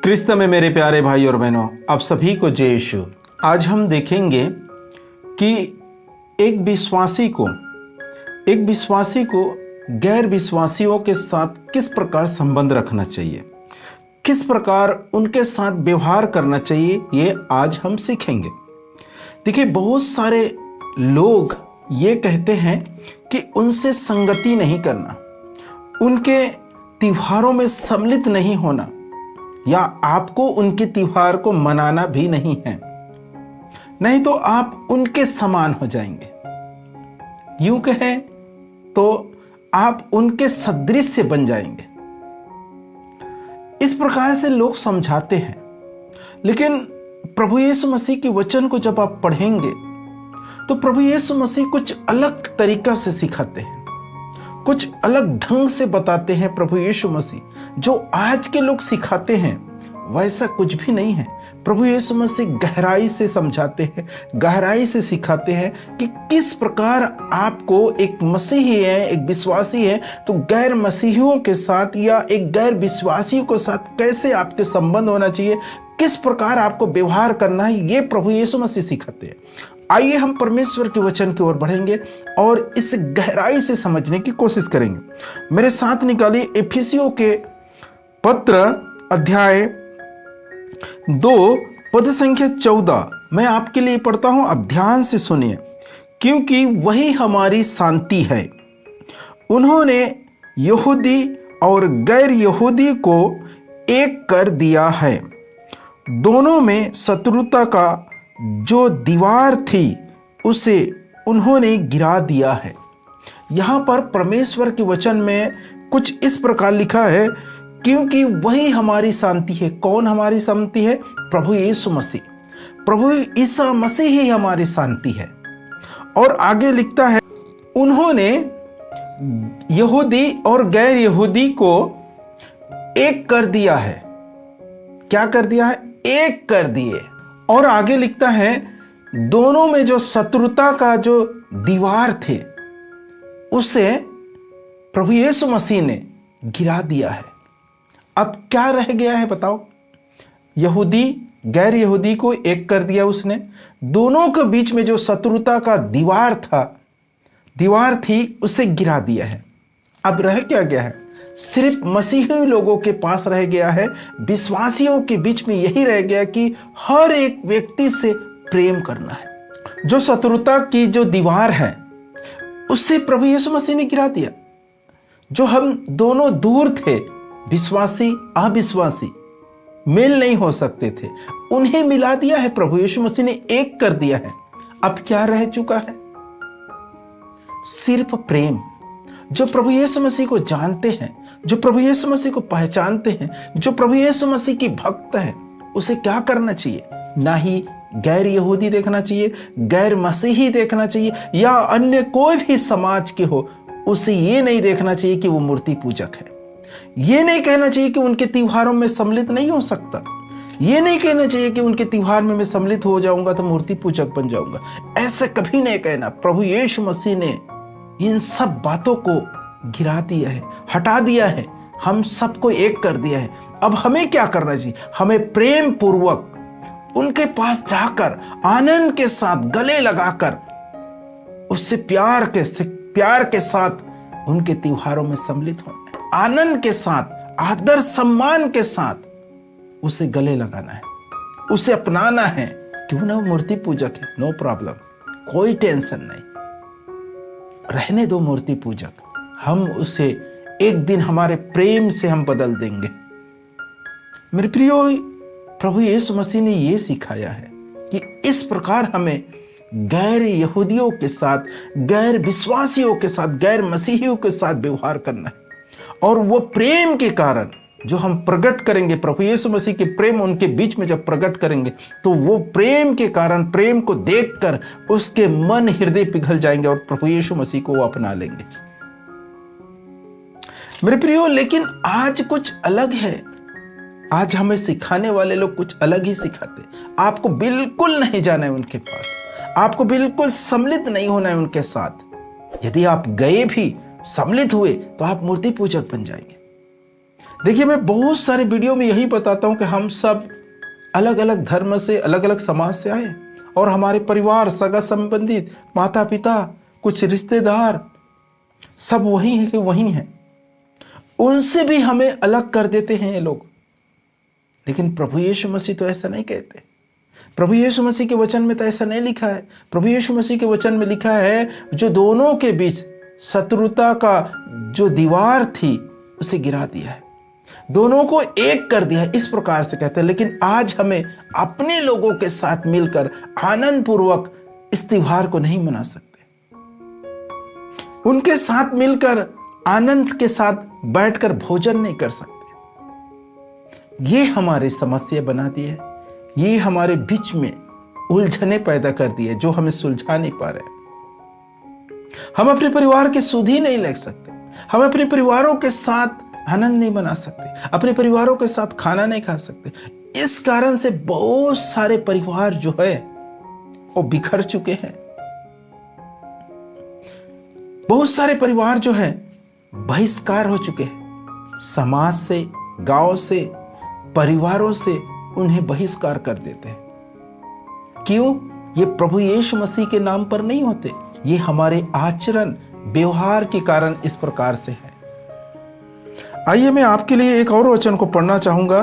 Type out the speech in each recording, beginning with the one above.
क्रिस्त में मेरे प्यारे भाई और बहनों, आप सभी को जय यीशु। आज हम देखेंगे कि एक विश्वासी को गैर विश्वासियों के साथ किस प्रकार संबंध रखना चाहिए, किस प्रकार उनके साथ व्यवहार करना चाहिए, ये आज हम सीखेंगे। देखिए, बहुत सारे लोग ये कहते हैं कि उनसे संगति नहीं करना, उनके त्योहारों में सम्मिलित नहीं होना, या आपको उनके त्योहार को मनाना भी नहीं है, नहीं तो आप उनके समान हो जाएंगे। यूं कहें तो आप उनके सदृश बन जाएंगे। इस प्रकार से लोग समझाते हैं, लेकिन प्रभु यीशु मसीह के वचन को जब आप पढ़ेंगे तो प्रभु यीशु मसीह कुछ अलग तरीका से सिखाते हैं, कुछ अलग ढंग से बताते हैं। प्रभु यीशु मसीह जो आज के लोग सिखाते हैं वैसा कुछ भी नहीं है। प्रभु यीशु मसीह गहराई से समझाते हैं, गहराई से सिखाते हैं कि किस प्रकार आपको एक मसीही है, एक विश्वासी है, तो गैर मसीहियों के साथ या एक गैर विश्वासियों के साथ कैसे आपके संबंध होना चाहिए, किस प्रकार आपको व्यवहार करना है, ये प्रभु यीशु मसीह सिखाते हैं। आइए हम परमेश्वर के वचन की ओर बढ़ेंगे और इस गहराई से समझने की कोशिश करेंगे। मेरे साथ निकालिए इफिसियों के पत्र अध्याय 2 पद संख्या 14। मैं आपके लिए पढ़ता हूं, आप ध्यान से सुनिए। क्योंकि वही हमारी शांति है, उन्होंने यहूदी और गैर यहूदी को एक कर दिया है, दोनों में शत्रुता का जो दीवार थी उसे उन्होंने गिरा दिया है। यहां पर परमेश्वर के वचन में कुछ इस प्रकार लिखा है, क्योंकि वही हमारी शांति है। कौन हमारी शांति है? प्रभु यीशु मसीह। प्रभु ईसा मसीह ही हमारी शांति है। और आगे लिखता है, उन्होंने यहूदी और गैर यहूदी को एक कर दिया है। क्या कर दिया है? एक कर दिए। और आगे लिखता है, दोनों में जो शत्रुता का जो दीवार थे उसे प्रभु यीशु मसीह ने गिरा दिया है। अब क्या रह गया है बताओ? यहूदी गैर यहूदी को एक कर दिया उसने, दोनों के बीच में जो शत्रुता का दीवार थी उसे गिरा दिया है। अब रह क्या गया है? सिर्फ मसीही लोगों के पास रह गया है, विश्वासियों के बीच में यही रह गया कि हर एक व्यक्ति से प्रेम करना है। जो शत्रुता की जो दीवार है उससे प्रभु यीशु मसीह ने गिरा दिया। जो हम दोनों दूर थे, विश्वासी अविश्वासी मेल नहीं हो सकते थे, उन्हें मिला दिया है। प्रभु यीशु मसीह ने एक कर दिया है। अब क्या रह चुका है? सिर्फ प्रेम। जो प्रभु यीशु मसीह को जानते हैं, जो प्रभु यीशु मसीह को पहचानते हैं, जो प्रभु यीशु मसीह की भक्त है, उसे क्या करना चाहिए? ना ही गैर यहूदी देखना चाहिए, गैर मसीही देखना चाहिए, या अन्य कोई भी समाज के हो, उसे ये नहीं देखना चाहिए कि वो मूर्ति पूजक है। ये नहीं कहना चाहिए कि उनके त्योहारों में सम्मिलित नहीं हो सकता। ये नहीं कहना चाहिए कि उनके त्योहार में मैं सम्मिलित हो जाऊंगा तो मूर्ति पूजक बन जाऊंगा। ऐसा कभी नहीं कहना। प्रभु यीशु मसीह ने इन सब बातों को गिरा दिया है, हटा दिया है, हम सबको एक कर दिया है। अब हमें क्या करना चाहिए? हमें प्रेम पूर्वक उनके पास जाकर आनंद के साथ गले लगाकर उससे प्यार के साथ उनके त्योहारों में सम्मिलित होना है। आनंद के साथ, आदर सम्मान के साथ उसे गले लगाना है, उसे अपनाना है। क्यों ना वो मूर्ति पूजक है, नो प्रॉब्लम, कोई टेंशन नहीं, रहने दो मूर्ति पूजक। हम उसे एक दिन हमारे प्रेम से हम बदल देंगे। मेरे प्रियो, प्रभु यीशु मसीह ने यह सिखाया है कि इस प्रकार हमें गैर यहूदियों के साथ, गैर विश्वासियों के साथ, गैर मसीहियों के साथ व्यवहार करना है। और वो प्रेम के कारण जो हम प्रकट करेंगे, प्रभु यीशु मसीह के प्रेम उनके बीच में जब प्रकट करेंगे, तो वो प्रेम के कारण, प्रेम को देखकर उसके मन हृदय पिघल जाएंगे और प्रभु यीशु मसीह को वो अपना लेंगे। मेरे प्रियो, लेकिन आज कुछ अलग है। आज हमें सिखाने वाले लोग कुछ अलग ही सिखाते। आपको बिल्कुल नहीं जाना है उनके पास, आपको बिल्कुल सम्मिलित नहीं होना है उनके साथ। यदि आप गए भी, सम्मिलित हुए, तो आप मूर्ति पूजक बन जाएंगे। देखिए, मैं बहुत सारे वीडियो में यही बताता हूं कि हम सब अलग अलग धर्म से, अलग अलग समाज से आए और हमारे परिवार, सगा संबंधित, माता पिता, कुछ रिश्तेदार सब वही है कि वही हैं। उनसे भी हमें अलग कर देते हैं ये लोग। लेकिन प्रभु यीशु मसीह तो ऐसा नहीं कहते। प्रभु यीशु मसीह के वचन में तो ऐसा नहीं लिखा है। प्रभु यीशु मसीह के वचन में लिखा है, जो दोनों के बीच शत्रुता का जो दीवार थी उसे गिरा दिया है, दोनों को एक कर दिया है, इस प्रकार से कहते हैं। लेकिन आज हमें अपने लोगों के साथ मिलकर आनंद पूर्वक इस त्योहार को नहीं मना सकते। उनके साथ मिलकर आनंद के साथ बैठकर भोजन नहीं कर सकते। ये हमारी समस्या बना दी है, ये हमारे बीच में उलझने पैदा कर दी है जो हमें सुलझा नहीं पा रहे। हम अपने परिवार की सुध ही नहीं ले सकते, हम अपने परिवारों के साथ आनंद नहीं मना सकते, अपने परिवारों के साथ खाना नहीं खा सकते। इस कारण से बहुत सारे परिवार जो है वो बिखर चुके हैं। बहुत सारे परिवार जो है बहिष्कार हो चुके हैं, समाज से, गांव से, परिवारों से उन्हें बहिष्कार कर देते हैं। क्यों? ये प्रभु यीशु मसीह के नाम पर नहीं होते, ये हमारे आचरण, व्यवहार के कारण इस प्रकार से है। आइए मैं आपके लिए एक और वचन को पढ़ना चाहूंगा।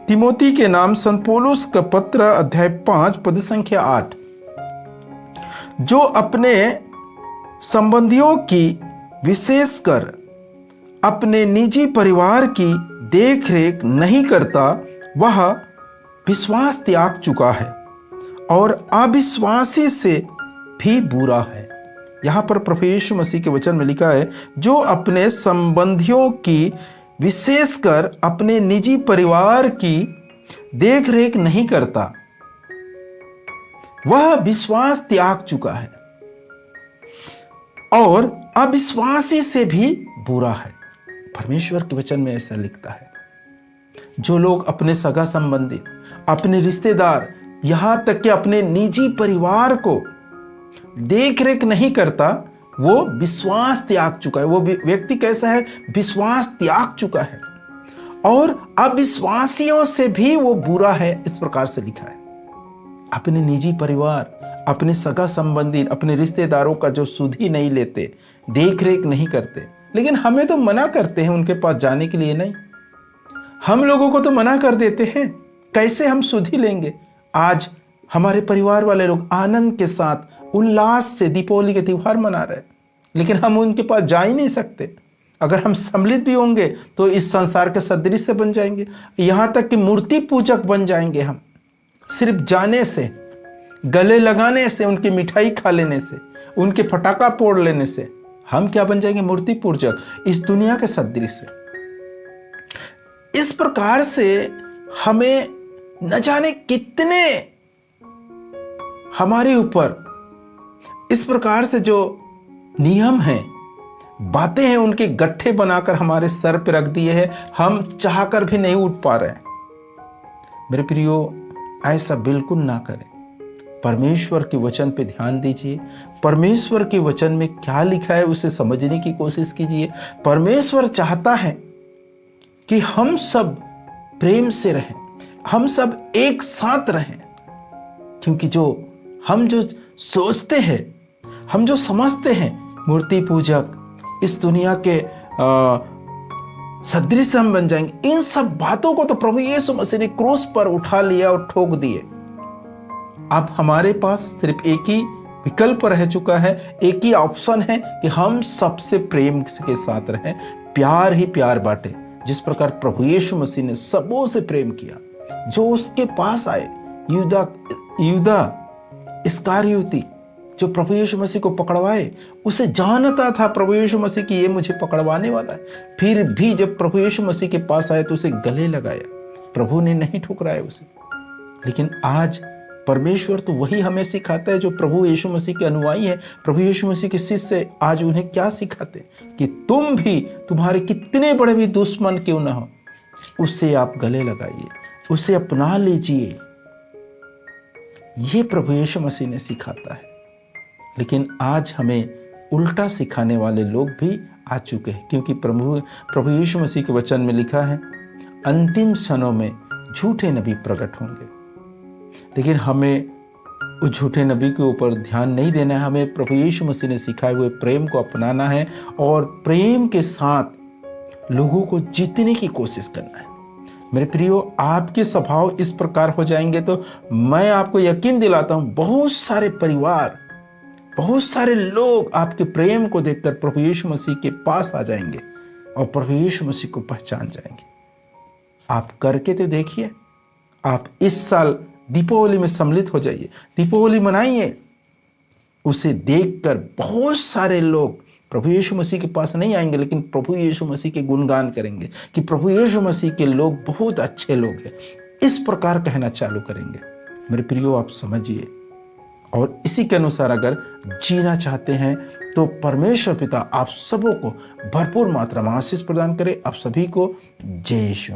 तिमोती के नाम संत पौलुस का पत्र, अध्याय 5 पद संख्या 8। जो अपने संबंधियों की, विशेषकर अपने निजी परिवार की देखरेख नहीं करता, वह विश्वास त्याग चुका है और अविश्वासी से भी बुरा है। यहां पर प्रभु यीशु मसीह के वचन में लिखा है, जो अपने संबंधियों की, विशेषकर अपने निजी परिवार की देखरेख नहीं करता, वह विश्वास त्याग चुका है और अविश्वासी से भी बुरा है। परमेश्वर के वचन में ऐसा लिखता है। जो लोग अपने सगा संबंधी, अपने रिश्तेदार, यहां तक कि अपने निजी परिवार को देखरेख नहीं करता, वो विश्वास त्याग चुका है। वो व्यक्ति कैसा है? विश्वास त्याग चुका है और अविश्वासियों से भी वो बुरा है, इस प्रकार से लिखा है। अपने निजी परिवार, अपने सगा संबंधी, अपने रिश्तेदारों का जो सुध ही नहीं लेते, देखरेख नहीं करते। लेकिन हमें तो मना करते हैं उनके पास जाने के लिए। नहीं, हम लोगों को तो मना कर देते हैं, कैसे हम सुध ही लेंगे। आज हमारे परिवार वाले लोग आनंद के साथ, उल्लास से दीपावली के त्योहार मना रहे, लेकिन हम उनके पास जा ही नहीं सकते। अगर हम सम्मिलित भी होंगे तो इस संसार के सदृश बन जाएंगे, यहां तक कि मूर्ति पूजक बन जाएंगे हम। सिर्फ जाने से, गले लगाने से, उनकी मिठाई खा लेने से, उनके फटाका फोड़ लेने से हम क्या बन जाएंगे? मूर्ति पूजक, इस दुनिया के सदृश से। इस प्रकार से हमें न जाने कितने हमारे ऊपर इस प्रकार से जो नियम हैं, बातें हैं, उनके गट्ठे बनाकर हमारे सर पर रख दिए हैं, हम चाहकर भी नहीं उठ पा रहे हैं। मेरे प्रियो, ऐसा बिल्कुल ना करें। परमेश्वर के वचन पे ध्यान दीजिए। परमेश्वर के वचन में क्या लिखा है उसे समझने की कोशिश कीजिए। परमेश्वर चाहता है कि हम सब प्रेम से रहें, हम सब एक साथ रहें, क्योंकि हम जो सोचते हैं, हम जो समझते हैं, मूर्ति पूजक, इस दुनिया के सदृश हम बन जाएंगे। इन सब बातों को तो प्रभु यीशु मसीह ने क्रूस पर उठा लिया और ठोक दिए। अब हमारे पास सिर्फ एक ही विकल्प रह चुका है, एक ही ऑप्शन है कि हम सबसे प्रेम के साथ रहें, प्यार ही प्यार बांटे। जिस प्रकार प्रभु यीशु मसीह ने सबों से प्रेम किया, जो उसके पास आए, यूदा इस्करियोती, जो प्रभु यीशु मसीह को पकड़वाए, उसे जानता था प्रभु यीशु मसीह कि ये मुझे पकड़वाने वाला है, फिर भी जब प्रभु यीशु मसीह के पास आए तो उसे गले लगाया। प्रभु ने नहीं ठुकराया उसे। लेकिन आज परमेश्वर तो वही हमें सिखाता है जो प्रभु यीशु मसीह के अनुयायी है, प्रभु यीशु मसीह के शिष्य आज उन्हें क्या सिखाते कि तुम भी, तुम्हारे कितने बड़े भी दुश्मन क्यों ना हो, उससे आप गले लगाइए, उसे अपना लीजिए। ये प्रभु यीशु मसीह ने सिखाता है। लेकिन आज हमें उल्टा सिखाने वाले लोग भी आ चुके हैं, क्योंकि प्रभु यीशु मसीह के वचन में लिखा है, अंतिम क्षणों में झूठे नबी प्रकट होंगे, लेकिन हमें उस झूठे नबी के ऊपर ध्यान नहीं देना है। हमें प्रभु यीशु मसीह ने सिखाए हुए प्रेम को अपनाना है और प्रेम के साथ लोगों को जीतने की कोशिश करना है। मेरे प्रियो, आपके स्वभाव इस प्रकार हो जाएंगे तो मैं आपको यकीन दिलाता हूं, बहुत सारे परिवार, बहुत सारे लोग आपके प्रेम को देखकर प्रभु यीशु मसीह के पास आ जाएंगे और प्रभु यीशु मसीह को पहचान जाएंगे। आप करके तो देखिए। आप इस साल दीपावली में सम्मिलित हो जाइए, दीपावली मनाइए। उसे देखकर बहुत सारे लोग प्रभु यीशु मसीह के पास नहीं आएंगे, लेकिन प्रभु यीशु मसीह के गुणगान करेंगे कि प्रभु यीशु मसीह के लोग बहुत अच्छे लोग हैं। इस प्रकार कहना चालू करेंगे। मेरे प्रियो, आप समझिए और इसी के अनुसार अगर जीना चाहते हैं तो परमेश्वर पिता आप सबों को भरपूर मात्रा में आशीष प्रदान करे। आप सभी को जय यीशु।